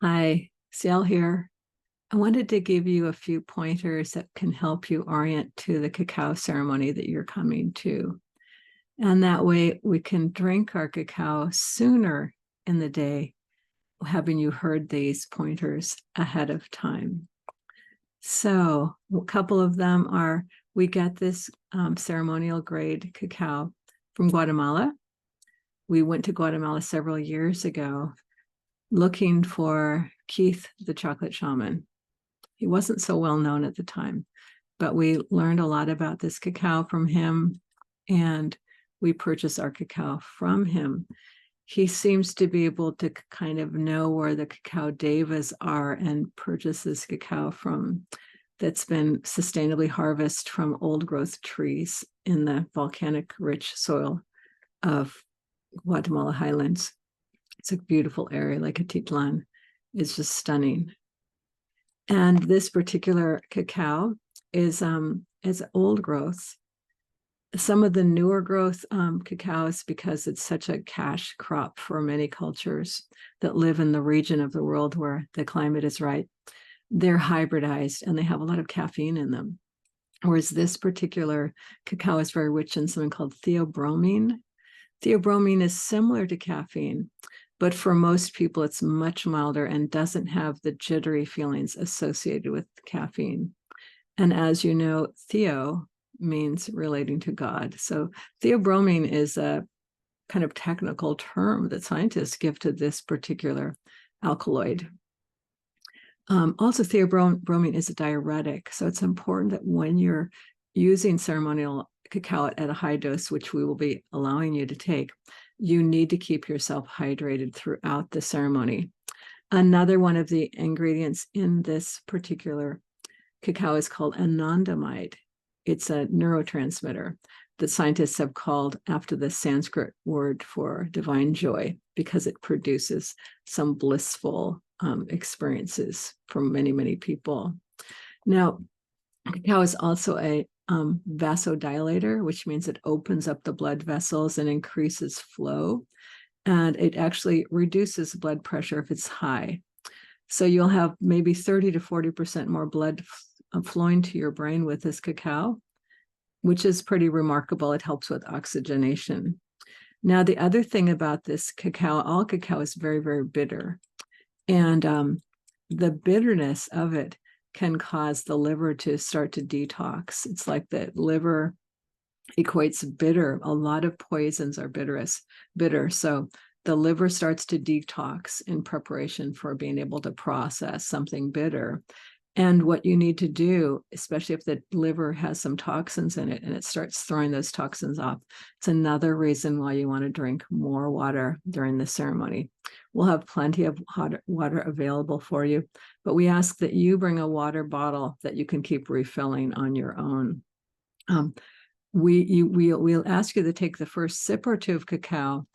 Hi, Cielle here. I wanted to give you a few pointers that can help you orient to the cacao ceremony that you're coming to. And that way we can drink our cacao sooner in the day, having you heard these pointers ahead of time. So a couple of them are, we get this ceremonial grade cacao from Guatemala. We went to Guatemala several years ago looking for Keith, the chocolate shaman. He wasn't so well known at the time, but we learned a lot about this cacao from him, and we purchased our cacao from him. He seems to be able to kind of know where the cacao devas are and purchase this cacao from that's been sustainably harvested from old growth trees in the volcanic rich soil of Guatemala highlands. It's a beautiful area, like Atitlan is just stunning. And this particular cacao is old growth. Some of the newer growth cacaos, because it's such a cash crop for many cultures that live in the region of the world where the climate is right, they're hybridized and they have a lot of caffeine in them. Whereas this particular cacao is very rich in something called theobromine. Theobromine is similar to caffeine, but for most people, it's much milder and doesn't have the jittery feelings associated with caffeine. And as you know, theo means relating to God. So theobromine is a kind of technical term that scientists give to this particular alkaloid. Also, theobromine is a diuretic. So it's important that when you're using ceremonial cacao at a high dose, which we will be allowing you to take, you need to keep yourself hydrated throughout the ceremony. Another one of the ingredients in this particular cacao is called anandamide. It's a neurotransmitter that scientists have called after the Sanskrit word for divine joy, because it produces some blissful experiences for many, many people. Now, cacao is also a vasodilator, which means it opens up the blood vessels and increases flow. And it actually reduces blood pressure if it's high. So you'll have maybe 30 to 40% more blood flowing to your brain with this cacao, which is pretty remarkable. It helps with oxygenation. Now, the other thing about this cacao, all cacao is very, very bitter. And the bitterness of it can cause the liver to start to detox. It's like the liver equates bitter. A lot of poisons are bitter. So the liver starts to detox in preparation for being able to process something bitter. And what you need to do, especially if the liver has some toxins in it and it starts throwing those toxins off, it's another reason why you want to drink more water during the ceremony. We'll have plenty of hot water available for you, but we ask that you bring a water bottle that you can keep refilling on your own. We'll ask you to take the first sip or two of cacao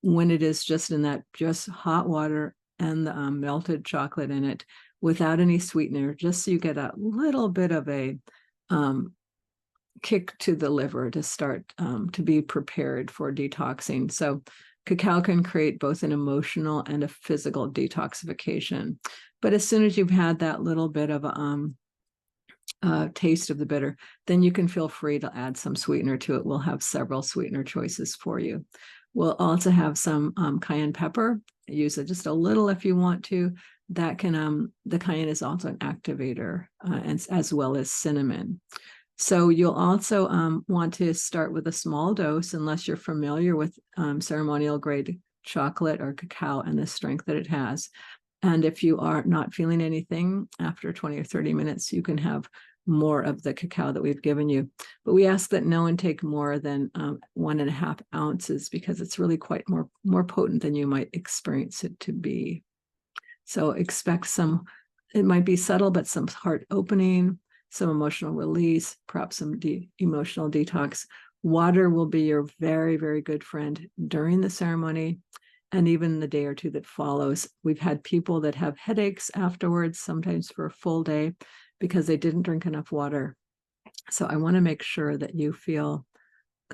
when it is just in that just hot water and the melted chocolate in it, without any sweetener, just so you get a little bit of a kick to the liver to start to be prepared for detoxing. So cacao can create both an emotional and a physical detoxification. But as soon as you've had that little bit of taste of the bitter, then you can feel free to add some sweetener to it. We'll have several sweetener choices for you. We'll also have some cayenne pepper. Use it just a little if you want to. That can, the cayenne is also an activator, and as well as cinnamon. So you'll also want to start with a small dose, unless you're familiar with ceremonial grade chocolate or cacao and the strength that it has. And if you are not feeling anything after 20 or 30 minutes, you can have more of the cacao that we've given you. But we ask that no one take more than 1.5 ounces, because it's really quite more potent than you might experience it to be. So expect some, it might be subtle, but some heart opening, some emotional release, perhaps some emotional detox. Water will be your very, very good friend during the ceremony and even the day or two that follows. We've had people that have headaches afterwards, sometimes for a full day, because they didn't drink enough water. So I want to make sure that you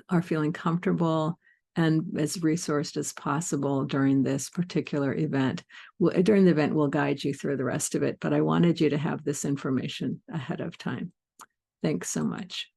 are feeling comfortable and as resourced as possible during this particular event. During the event, we'll guide you through the rest of it, but I wanted you to have this information ahead of time. Thanks so much.